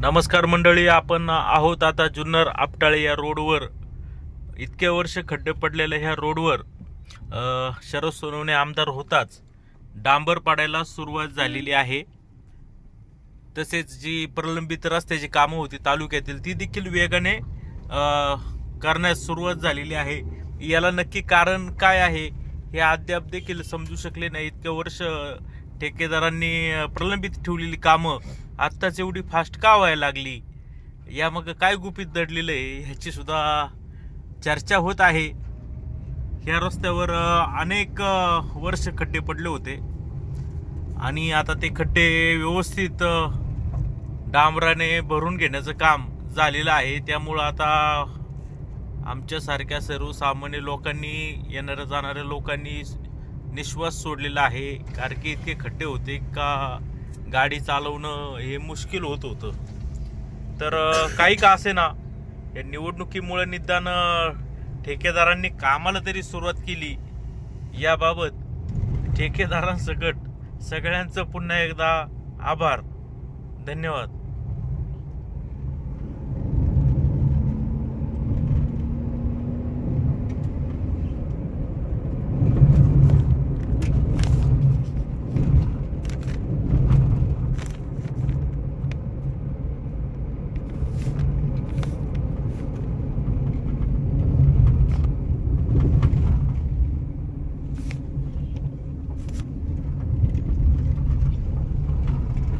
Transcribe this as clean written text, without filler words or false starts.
नमस्कार मंडळी, आपण आहोत आता जुन्नर आपटाळे या रोडवर. इतके वर्ष खड्डे पडलेल्या ह्या रोडवर शरद सोनवणे आमदार होताच डांबर पाडायला सुरुवात झालेली आहे. तसेच जी प्रलंबित रस्त्याची कामं होती तालुक्यातील ती देखील वेगाने करण्यास सुरुवात झालेली आहे. याला नक्की कारण काय आहे हे अद्याप देखील समजू शकले नाही. इतके वर्ष ठेकेदारांनी प्रलंबित ठेवलेली कामं आत्ताच एवढी फास्ट का व्हायला लागली, या मग काय गुपित दडलेलं आहे ह्याची सुद्धा चर्चा होत आहे. ह्या रस्त्यावर अनेक वर्ष खड्डे पडले होते आणि आता ते खड्डे व्यवस्थित डांबराने भरून घेण्याचं काम झालेलं आहे. त्यामुळं आता आमच्यासारख्या सर्वसामान्य लोकांनी, येणाऱ्या जाणाऱ्या लोकांनी निश्वास सोडलेला आहे. कारण की इतके खड्डे होते का गाडी चालवणं हे मुश्किल होत होतं. तर काही का असे ना, या निवडणुकीमुळे निदान ठेकेदारांनी कामाला तरी सुरुवात केली. याबाबत ठेकेदारांसकट सगळ्यांचं पुन्हा एकदा आभार. धन्यवाद.